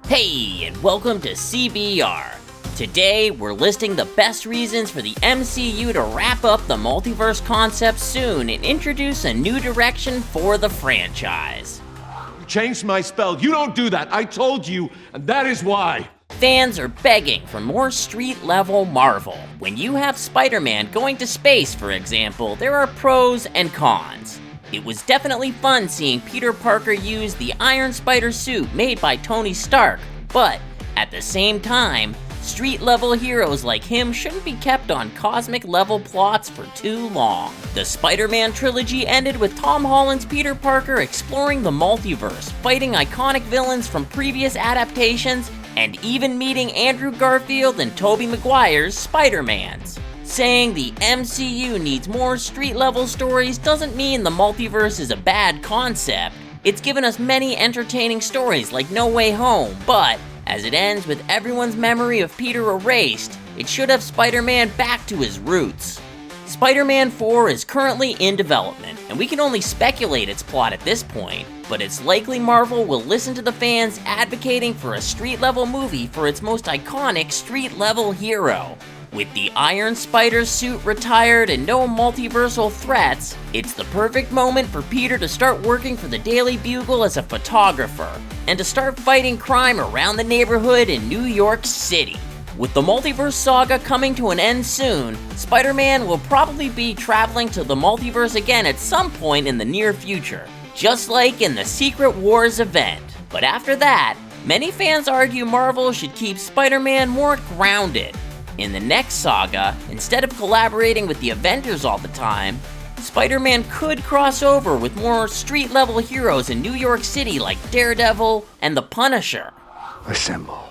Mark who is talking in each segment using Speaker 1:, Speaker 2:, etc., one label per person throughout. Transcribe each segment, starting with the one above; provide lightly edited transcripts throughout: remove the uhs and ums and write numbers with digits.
Speaker 1: Hey, and welcome to CBR. Today, we're listing the best reasons for the MCU to wrap up the multiverse concept soon and introduce a new direction for the franchise.
Speaker 2: You changed my spell. You don't do that. I told you, and that is why.
Speaker 1: Fans are begging for more street-level Marvel. When you have Spider-Man going to space, for example, there are pros and cons. It was definitely fun seeing Peter Parker use the Iron Spider suit made by Tony Stark, but at the same time, street-level heroes like him shouldn't be kept on cosmic-level plots for too long. The Spider-Man trilogy ended with Tom Holland's Peter Parker exploring the multiverse, fighting iconic villains from previous adaptations, and even meeting Andrew Garfield and Tobey Maguire's Spider-Mans. Saying the MCU needs more street-level stories doesn't mean the multiverse is a bad concept. It's given us many entertaining stories like No Way Home, but as it ends with everyone's memory of Peter erased, it should have Spider-Man back to his roots. Spider-Man 4 is currently in development, and we can only speculate its plot at this point, but it's likely Marvel will listen to the fans advocating for a street-level movie for its most iconic street-level hero. With the Iron Spider suit retired and no multiversal threats, it's the perfect moment for Peter to start working for the Daily Bugle as a photographer, and to start fighting crime around the neighborhood in New York City. With the multiverse saga coming to an end soon, Spider-Man will probably be traveling to the multiverse again at some point in the near future, just like in the Secret Wars event. But after that, many fans argue Marvel should keep Spider-Man more grounded. In the next saga, instead of collaborating with the Avengers all the time, Spider-Man could cross over with more street-level heroes in New York City like Daredevil and the Punisher.
Speaker 3: Assemble.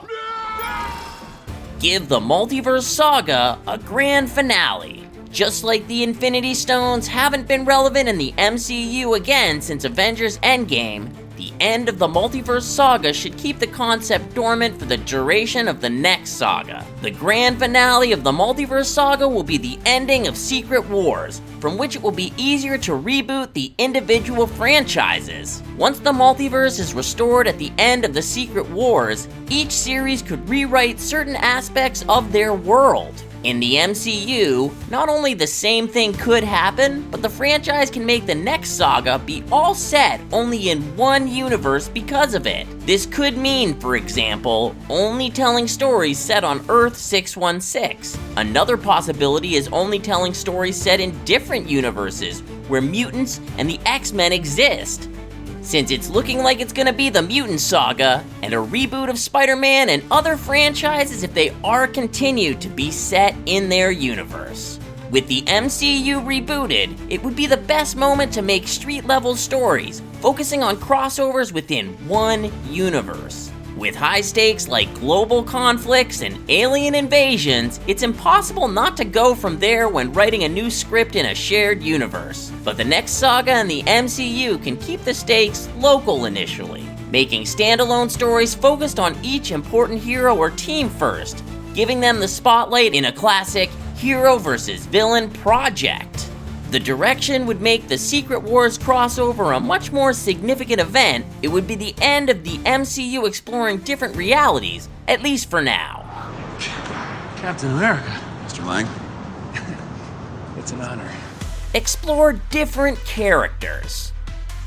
Speaker 1: Give the Multiverse Saga a grand finale. Just like the Infinity Stones haven't been relevant in the MCU again since Avengers Endgame, the end of the Multiverse Saga should keep the concept dormant for the duration of the next saga. The grand finale of the Multiverse Saga will be the ending of Secret Wars, from which it will be easier to reboot the individual franchises. Once the multiverse is restored at the end of the Secret Wars, each series could rewrite certain aspects of their world. In the MCU, not only the same thing could happen, but the franchise can make the next saga be all set only in one universe because of it. This could mean, for example, only telling stories set on Earth 616. Another possibility is only telling stories set in different universes, where mutants and the X-Men exist. Since it's looking like it's gonna be the Mutant Saga, and a reboot of Spider-Man and other franchises if they are continued to be set in their universe. With the MCU rebooted, it would be the best moment to make street-level stories, focusing on crossovers within one universe. With high stakes like global conflicts and alien invasions, it's impossible not to go from there when writing a new script in a shared universe. But the next saga in the MCU can keep the stakes local initially, making standalone stories focused on each important hero or team first, giving them the spotlight in a classic hero versus villain project. The direction would make the Secret Wars crossover a much more significant event. It would be the end of the MCU exploring different realities, at least for now.
Speaker 3: Captain America.
Speaker 4: Mr. Lang?
Speaker 3: It's an honor.
Speaker 1: Explore different characters.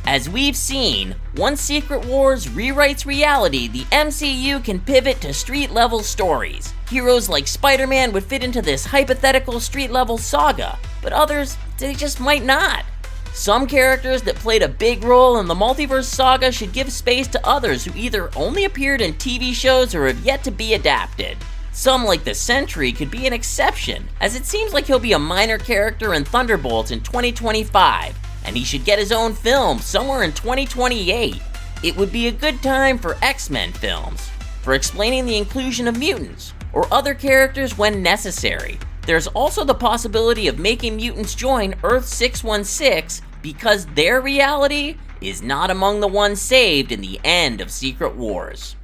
Speaker 1: As we've seen, once Secret Wars rewrites reality, the MCU can pivot to street-level stories. Heroes like Spider-Man would fit into this hypothetical street-level saga, but others, they just might not. Some characters that played a big role in the Multiverse Saga should give space to others who either only appeared in TV shows or have yet to be adapted. Some, like the Sentry, could be an exception, as it seems like he'll be a minor character in Thunderbolts in 2025, and he should get his own film somewhere in 2028. It would be a good time for X-Men films, for explaining the inclusion of mutants, or other characters when necessary. There's also the possibility of making mutants join Earth 616 because their reality is not among the ones saved in the end of Secret Wars.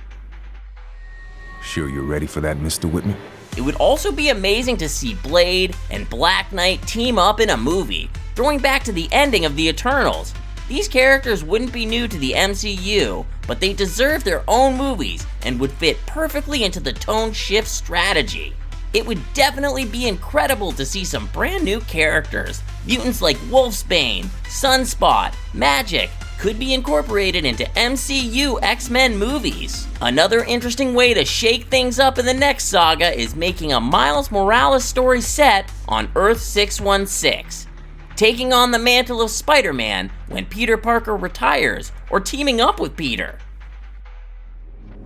Speaker 5: Sure you're ready for that, Mr. Whitman?
Speaker 1: It would also be amazing to see Blade and Black Knight team up in a movie, throwing back to the ending of the Eternals. These characters wouldn't be new to the MCU, but they deserve their own movies and would fit perfectly into the tone shift strategy. It would definitely be incredible to see some brand new characters. Mutants like Wolfsbane, Sunspot, Magic could be incorporated into MCU X-Men movies. Another interesting way to shake things up in the next saga is making a Miles Morales story set on Earth 616. Taking on the mantle of Spider-Man when Peter Parker retires, or teaming up with Peter.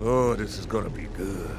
Speaker 5: Oh, this is gonna be good.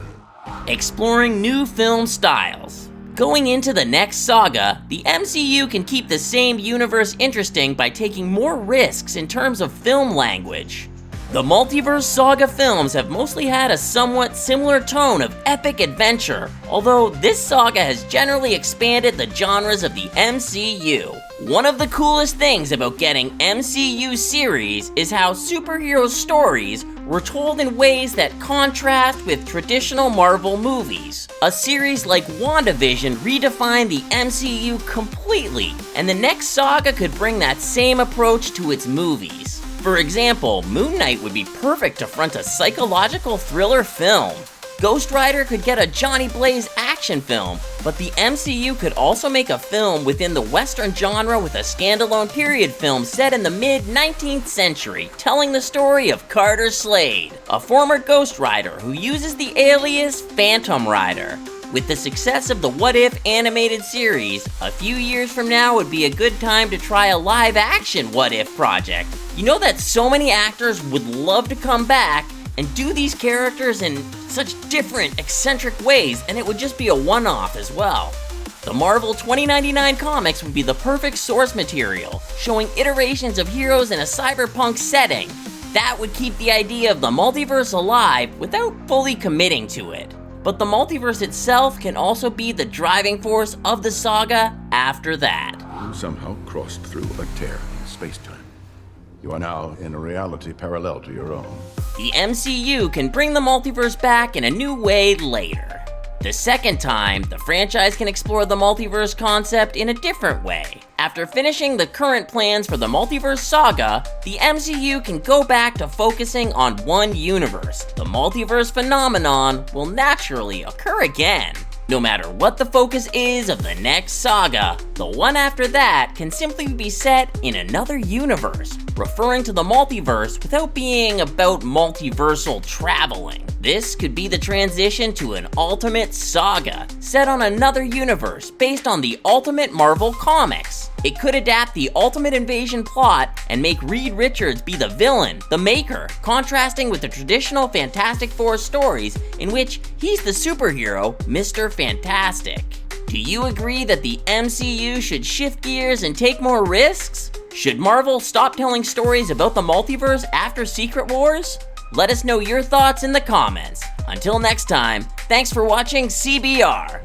Speaker 1: Exploring new film styles. Going into the next saga, the MCU can keep the same universe interesting by taking more risks in terms of film language. The Multiverse Saga films have mostly had a somewhat similar tone of epic adventure, although this saga has generally expanded the genres of the MCU. One of the coolest things about getting MCU series is how superhero stories were told in ways that contrast with traditional Marvel movies. A series like WandaVision redefined the MCU completely, and the next saga could bring that same approach to its movies. For example, Moon Knight would be perfect to front a psychological thriller film. Ghost Rider could get a Johnny Blaze action film, but the MCU could also make a film within the Western genre with a standalone period film set in the mid-19th century, telling the story of Carter Slade, a former Ghost Rider who uses the alias Phantom Rider. With the success of the What If animated series, a few years from now would be a good time to try a live-action What If project. You know that so many actors would love to come back and do these characters in such different, eccentric ways, and it would just be a one-off as well. The Marvel 2099 comics would be the perfect source material, showing iterations of heroes in a cyberpunk setting. That would keep the idea of the multiverse alive without fully committing to it. But the multiverse itself can also be the driving force of the saga after that.
Speaker 4: You somehow crossed through a tear in space-time. You are now in a reality parallel to your own.
Speaker 1: The MCU can bring the multiverse back in a new way later. The second time, the franchise can explore the multiverse concept in a different way. After finishing the current plans for the Multiverse Saga, the MCU can go back to focusing on one universe. The multiverse phenomenon will naturally occur again. No matter what the focus is of the next saga, the one after that can simply be set in another universe, referring to the multiverse without being about multiversal traveling. This could be the transition to an Ultimate Saga, set on another universe based on the Ultimate Marvel comics. It could adapt the Ultimate Invasion plot and make Reed Richards be the villain, the Maker, contrasting with the traditional Fantastic Four stories in which he's the superhero, Mr. Fantastic. Do you agree that the MCU should shift gears and take more risks? Should Marvel stop telling stories about the multiverse after Secret Wars? Let us know your thoughts in the comments. Until next time, thanks for watching CBR.